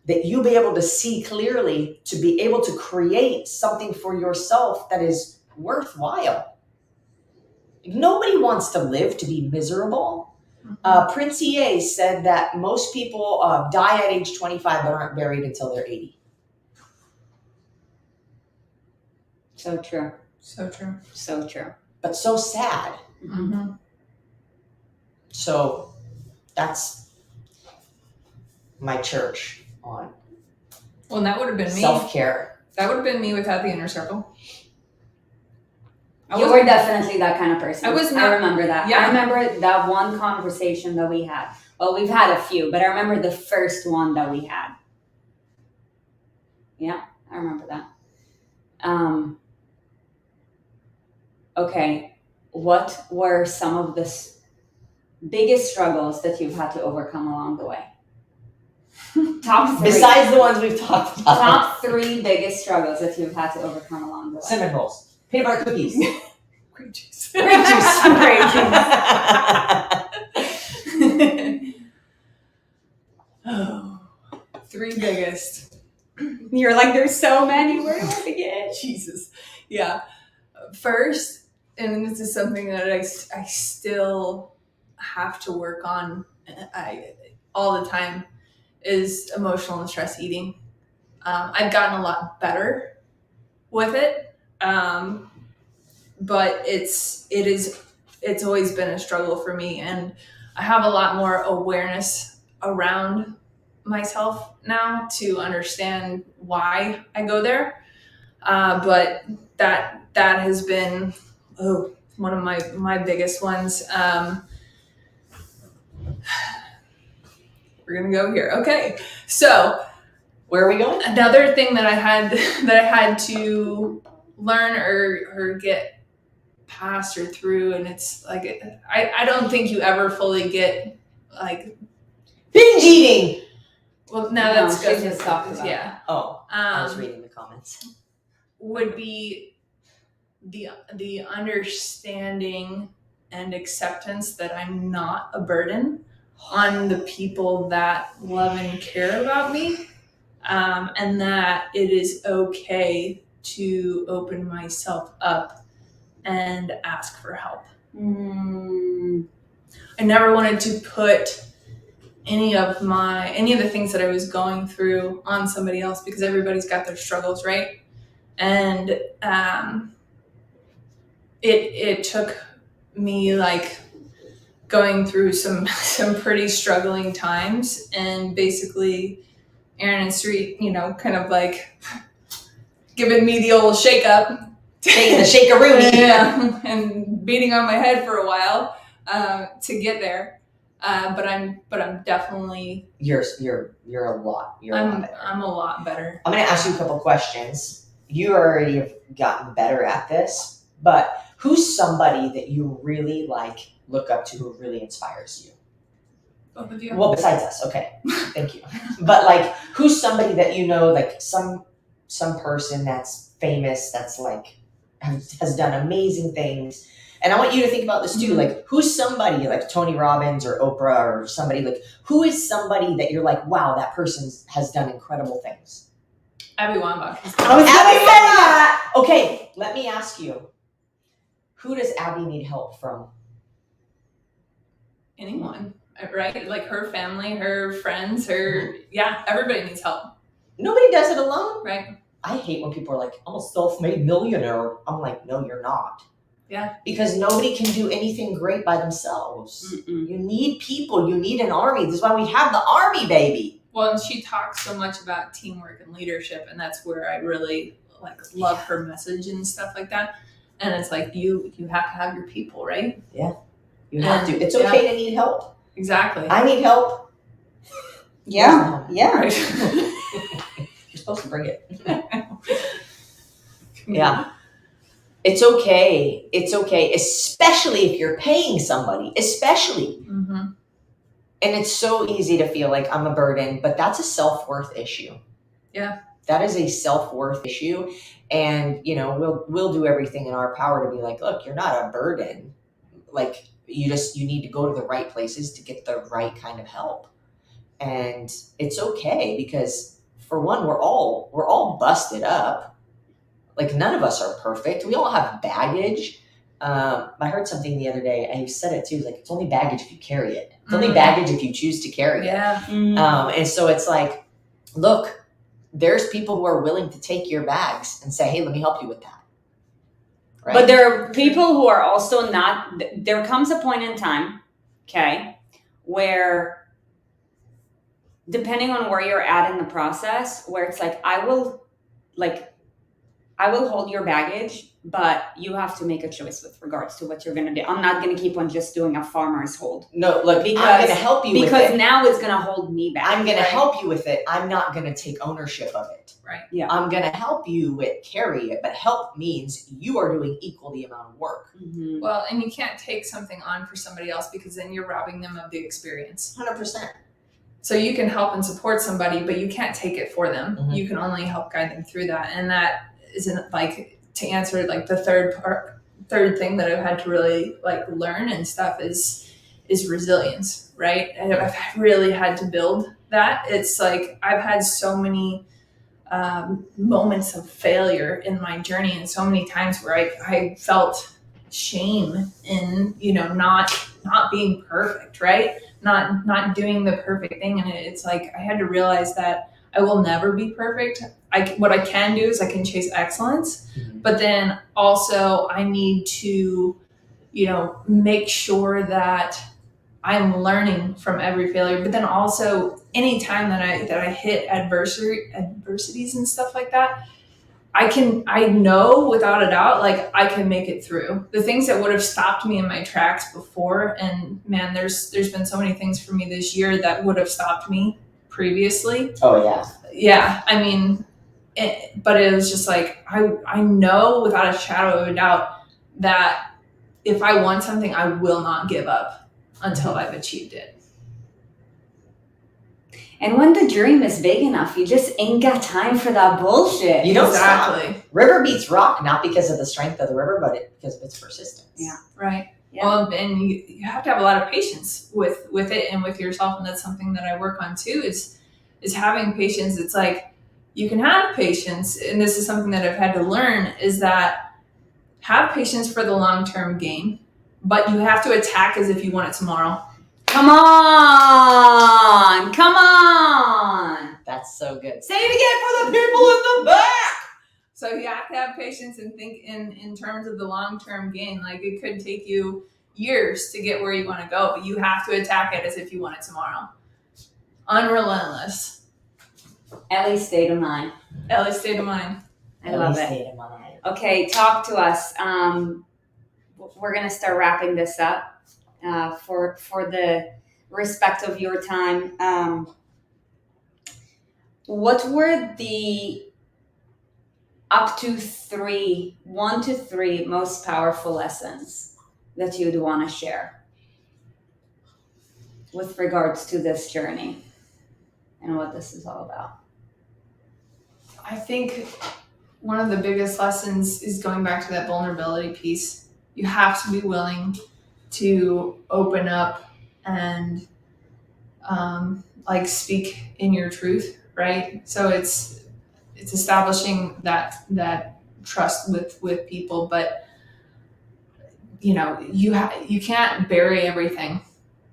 that you'll be able to see clearly, to be able to create something for yourself that is worthwhile. Nobody wants to live to be miserable. Prince EA said that most people die at age 25 but aren't buried until they're 80. So true. But so sad. So that's my church on Well, that would have been me. Self-care. That would have been me without the inner circle. You were definitely that kind of person. I remember that. Yeah. I remember that one conversation that we had. Well, we've had a few, but I remember the first one that we had. Yeah, I remember that. Okay, what were some of the biggest struggles that you've had to overcome along the way? Top 3. Besides the ones we've talked about. Top 3 biggest struggles that you've had to overcome along the way. Cinnamon rolls. Peanut butter cookies. Grape juice. Grape juice. Grape Oh, 3 biggest. You're like, there's so many. Where do I begin? Jesus. Yeah. First, and this is something that I still have to work on all the time, is emotional and stress eating. I've gotten a lot better with it, but it's always been a struggle for me, and I have a lot more awareness around myself now to understand why I go there. But that has been one of my biggest ones. We're gonna go here. Okay, so where are we going? Another thing that I had to learn or get past or through, and it's like I don't think you ever fully get like binge eating. Well, no, that's she just talked about. Yeah. Oh, I was reading the comments. Would be the understanding and acceptance that I'm not a burden on the people that love and care about me, and that it is okay to open myself up and ask for help. I never wanted to put any of the things that I was going through on somebody else, because everybody's got their struggles, right? And it took me like going through some pretty struggling times, and basically Aaron and Street, kind of like giving me the old shake up. Taking the shake-a-rooney. Yeah, and beating on my head for a while to get there. But I'm definitely You're a lot. You're a lot better. I'm a lot better. I'm going to ask you a couple questions. You already have gotten better at this, but who's somebody that you really look up to, who really inspires you? Both of you. Well, besides us, okay, thank you. But who's somebody that some person that's famous, that's has done amazing things. And I want you to think about this too. Who's somebody like Tony Robbins or Oprah or somebody, who is somebody that you're like, wow, that person has done incredible things? Abby Wambach. Abby Wambach. Okay, let me ask you, who does Abby need help from? Anyone, right? Like her family, her friends, everybody needs help. Nobody does it alone. Right. I hate when people are like, I'm a self-made millionaire. I'm like, no, you're not. Yeah. Because nobody can do anything great by themselves. Mm-mm. You need people. You need an army. This is why we have the army, baby. Well, and she talks so much about teamwork and leadership, and that's where I really love her message and stuff like that. And it's like you have to have your people, right? Yeah. You have to. It's okay to need help. Exactly. I need help. Yeah. Right. You're supposed to bring it. Yeah. It's okay. It's okay. Especially if you're paying somebody. Especially. Mm-hmm. And it's so easy to feel like I'm a burden, but that's a self-worth issue. Yeah. That is a self-worth issue. And, we'll do everything in our power to be like, look, you're not a burden. You need to go to the right places to get the right kind of help. And it's okay, because for one, we're all busted up. None of us are perfect. We all have baggage. I heard something the other day. I said it too. It's only baggage if you carry it. It's only baggage if you choose to carry it. Yeah. And so it's like, look, there's people who are willing to take your bags and say, hey, let me help you with that. Right? But there are people who are also not. There comes a point in time, okay, where depending on where you're at in the process, where it's like, I will hold your baggage, but you have to make a choice with regards to what you're going to do. I'm not going to keep on just doing a farmer's hold. No, look, I'm going to help you with it. Because now it's going to hold me back. I'm going to help you with it. I'm not going to take ownership of it. Right. Yeah. I'm going to help you carry it, but help means you are doing equal the amount of work. Mm-hmm. Well, and you can't take something on for somebody else, because then you're robbing them of the experience. 100%. So you can help and support somebody, but you can't take it for them. Mm-hmm. You can only help guide them through that. And that isn't to answer the third thing that I've had to really learn and stuff is resilience, right? And I've really had to build that. It's I've had so many moments of failure in my journey, and so many times where I felt shame in not being perfect, right? Not doing the perfect thing. And it's I had to realize that I will never be perfect. What I can do is I can chase excellence, but then also I need to, make sure that I'm learning from every failure. But then also anytime that I hit adversities and stuff like that, I know without a doubt, I can make it through the things that would have stopped me in my tracks before. And man, there's been so many things for me this year that would have stopped me previously. Oh yeah. Yeah. I mean, but it was just I know without a shadow of a doubt that if I want something, I will not give up until I've achieved it. And when the dream is big enough, you just ain't got time for that bullshit. You don't Exactly. stop. River beats rock, not because of the strength of the river, but because of its persistence. Yeah. Right. Yeah. Well, and you have to have a lot of patience with it and with yourself. And that's something that I work on too, is having patience. It's you can have patience. And this is something that I've had to learn, is that have patience for the long-term gain, but you have to attack as if you want it tomorrow. Come on. That's so good. Say it again for the people in the back. So you have to have patience and think in terms of the long-term gain. Like it could take you years to get where you want to go, but you have to attack it as if you want it tomorrow. Unrelentless. Ellie's state of mind. Ellie's state of mind. I love it. State of mind. Okay, talk to us. We're gonna start wrapping this up for the respect of your time. What were the up to 1 to 3 most powerful lessons that you'd want to share with regards to this journey and what this is all about? I think one of the biggest lessons is going back to that vulnerability piece. You have to be willing to open up and speak in your truth, right? So it's establishing that trust with people, but you can't bury everything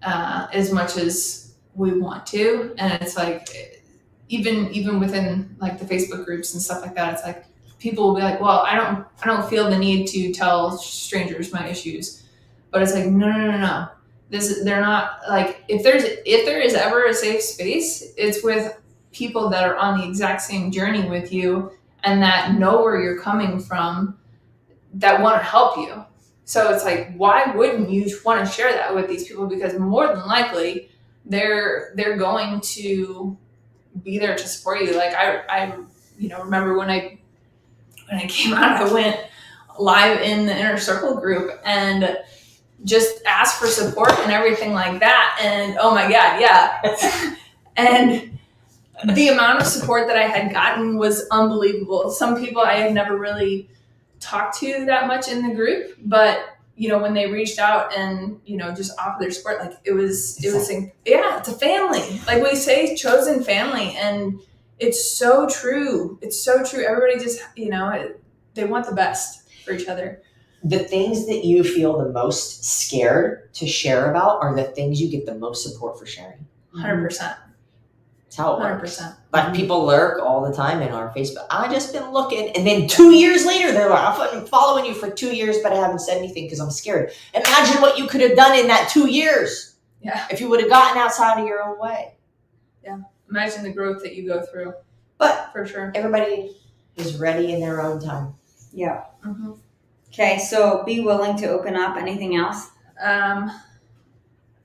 as much as we want to, and it's like even within like the Facebook groups and stuff like that, it's like people will be like, well, I don't feel the need to tell strangers my issues, but it's like no. They're not like, if there is ever a safe space, it's with people that are on the exact same journey with you and that know where you're coming from, that want to help you. So it's like, why wouldn't you want to share that with these people? Because more than likely they're going to be there to support you. Like I remember when I came out, I went live in the Inner Circle group and just asked for support and everything like that. And oh my God, yeah. And the amount of support that I had gotten was unbelievable. Some people I had never really talked to that much in the group, but when they reached out and just offered their support, like it was it's a family. Like we say, chosen family, and it's so true. It's so true. Everybody just they want the best for each other. The things that you feel the most scared to share about are the things you get the most support for sharing. 100%. That's how it works. 100%. Like people lurk all the time in our Facebook. I just been looking, and then 2 years later, they're like, I've been following you for 2 years, but I haven't said anything because I'm scared. Imagine what you could have done in that 2 years. Yeah. If you would have gotten outside of your own way. Yeah. Imagine the growth that you go through. But for sure, everybody is ready in their own time. Yeah. Mm-hmm. Okay, so be willing to open up. Anything else?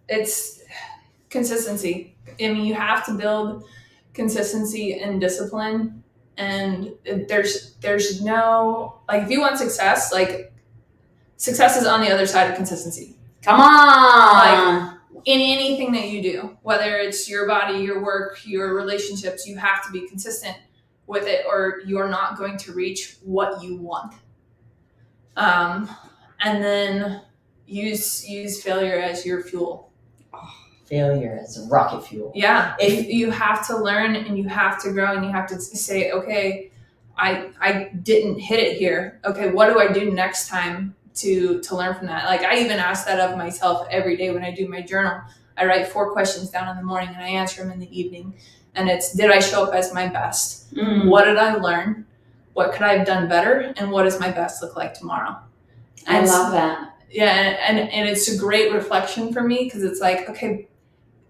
It's consistency. I mean, you have to build consistency and discipline, and there's no, like, if you want success, like, success is on the other side of consistency. Come on! Like, in anything that you do, whether it's your body, your work, your relationships, you have to be consistent with it, or you're not going to reach what you want. And then use failure as your fuel. Failure is rocket fuel. Yeah. If you have to learn and you have to grow and you have to say, okay, I didn't hit it here. Okay, what do I do next time to learn from that? Like, I even ask that of myself every day when I do my journal. I write 4 questions down in the morning and I answer them in the evening. And it's, did I show up as my best? What did I learn? What could I have done better? And what does my best look like tomorrow? And I love that. Yeah, and it's a great reflection for me, because it's like, okay,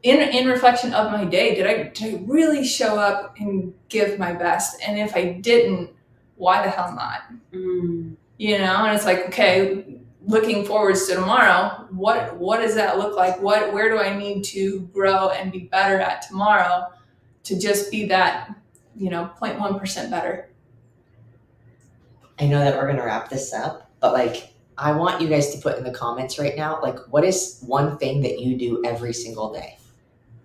in reflection of my day, did I really show up and give my best? And if I didn't, why the hell not? And it's like, okay, looking forwards to tomorrow, what does that look like? Where do I need to grow and be better at tomorrow to just be that, 0.1% better? I know that we're going to wrap this up, but like, I want you guys to put in the comments right now, like, what is one thing that you do every single day?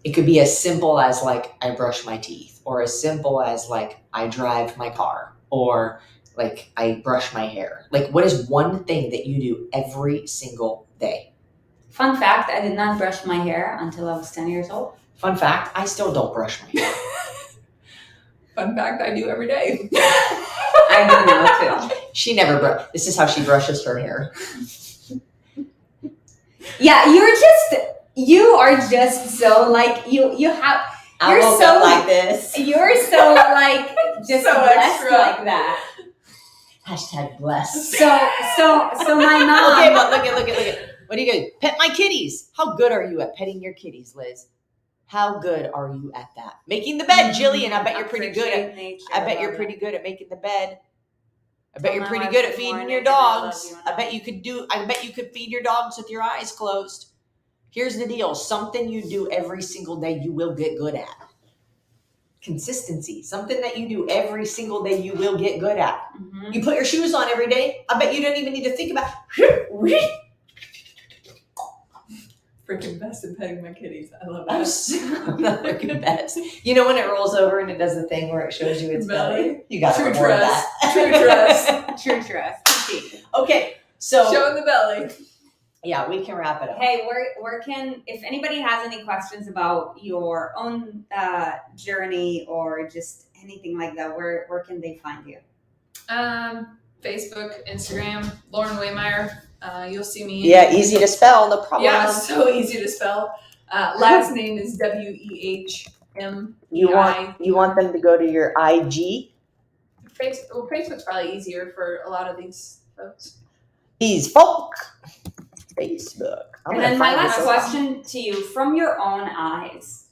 It could be as simple as like, I brush my teeth, or as simple as like, I drive my car, or like, I brush my hair. Like, what is one thing that you do every single day? Fun fact, I did not brush my hair until I was 10 years old. Fun fact, I still don't brush my hair. Fun fact, I do every day. I do now too. She never this is how she brushes her hair. Yeah, you are just so like, you're I woke so up like this. You're so like just So blessed extra. like that. Hashtag blessed. So my mom. Okay, but look at. What do you do? Pet my kitties. How good are you at petting your kitties, Liz? How good are you at that? Making the bed, Jillian. I bet you're pretty good at. I bet you're pretty good at making the bed. I bet you're pretty good at feeding your dogs. I bet you could feed your dogs with your eyes closed. Here's the deal. Something you do every single day, you will get good at. Consistency. Something that you do every single day, you will get good at. Mm-hmm. You put your shoes on every day. I bet you don't even need to think about. Freaking best at petting my kitties. I love I'm that. so freaking best. You know when it rolls over and it does the thing where it shows you its belly? You got to True reward trust. that. True trust. True trust. Okay, so Showing the belly. yeah, we can wrap it up. Hey, where can, if anybody has any questions about your own journey or just anything like that, where can they find you? Facebook, Instagram, Lauren Waymeyer. You'll see me. Yeah, easy to spell, no problem. Yeah, so easy to spell. Last name is WEHM. You want them to go to your IG? Facebook's probably easier for a lot of these folks. These folk. Facebook. I'm And gonna then my find last this question to you, from your own eyes,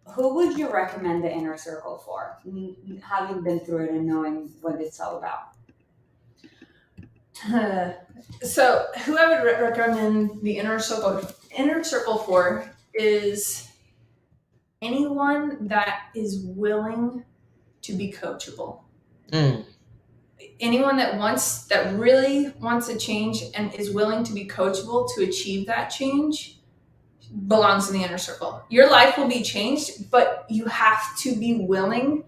who would you recommend the inner circle for, having been through it and knowing what it's all about? So who I would recommend the inner circle for is anyone that is willing to be coachable. Anyone that really wants a change and is willing to be coachable to achieve that change belongs in the inner circle. Your life will be changed, but you have to be willing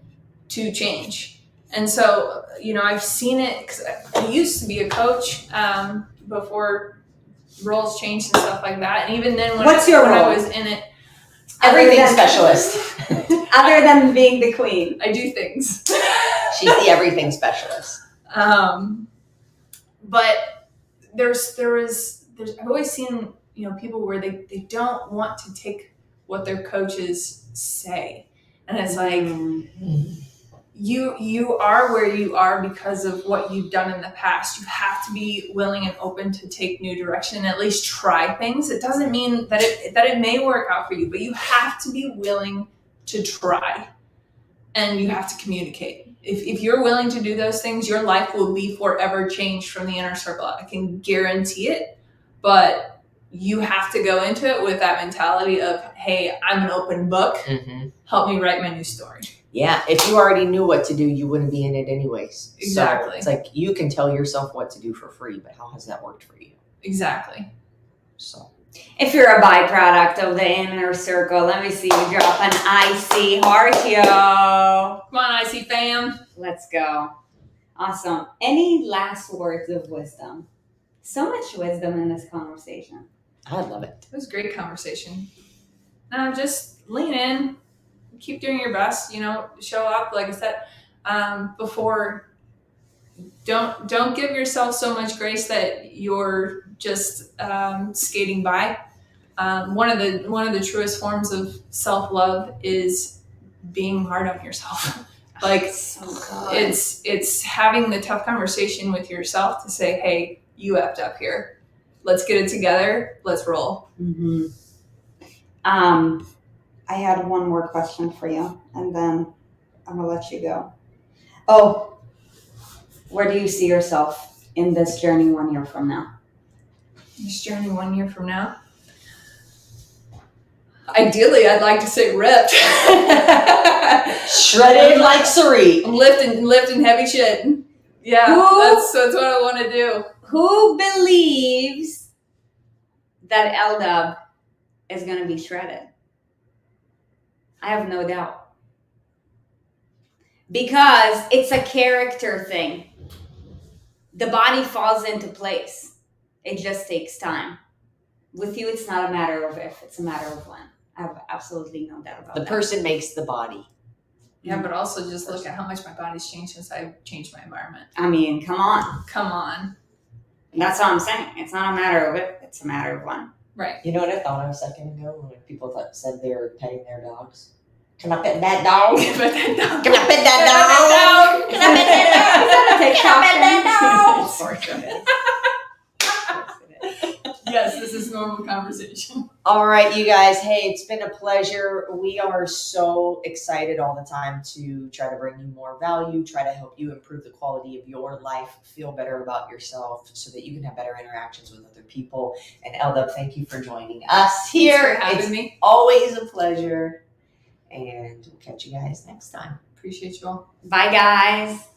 to change. And so, I've seen it because I used to be a coach before roles changed and stuff like that. And even then, when I was in it, Everything specialist. Other than being the queen. I do things. She's the everything specialist. But I've always seen, people where they don't want to take what their coaches say. And it's like, you are where you are because of what you've done in the past. You have to be willing and open to take new direction and at least try things. It doesn't mean that it may work out for you, but you have to be willing to try, and you have to communicate. If you're willing to do those things, your life will be forever changed from the inner circle. I can guarantee it, but you have to go into it with that mentality of, hey, I'm an open book. Mm-hmm. Help me write my new story. Yeah, if you already knew what to do, you wouldn't be in it anyways. Exactly. So it's like you can tell yourself what to do for free, but how has that worked for you? Exactly. So if you're a byproduct of the inner circle, let me see you drop an icy heart, yo. Come on, icy fam. Let's go. Awesome. Any last words of wisdom? So much wisdom in this conversation. I love it. It was a great conversation. Now just lean in. Keep doing your best, show up, like I said, before. Don't give yourself so much grace that you're just skating by. One of the truest forms of self-love is being hard on yourself. Like, so it's having the tough conversation with yourself to say, hey, you effed up here. Let's get it together. Let's roll. Mm-hmm. I had one more question for you, and then I'm gonna let you go. Oh, where do you see yourself in this journey 1 year from now? This journey 1 year from now? Ideally, I'd like to say ripped. Shredded like Sari. I'm lifting heavy shit. Yeah, that's what I want to do. Who believes that LDub is going to be shredded? I have no doubt. Because it's a character thing. The body falls into place. It just takes time. With you, it's not a matter of if, it's a matter of when. I have absolutely no doubt about that. The person makes the body. Yeah, but also just look at how much my body's changed since I've changed my environment. I mean, come on. Come on. That's all I'm saying. It's not a matter of it. It's a matter of when. Right. You know what I thought of a second ago when people said they were petting their dogs? Can I pet that dog? Pet that dog. Can I pet that dog? Can I pet that dog? normal conversation. All right, you guys. Hey, it's been a pleasure. We are so excited all the time to try to bring you more value, try to help you improve the quality of your life, feel better about yourself so that you can have better interactions with other people. And Eldub, thank you for joining us here. Thanks for having It's me. always a pleasure. And we'll catch you guys next time. Appreciate you all. Bye, guys.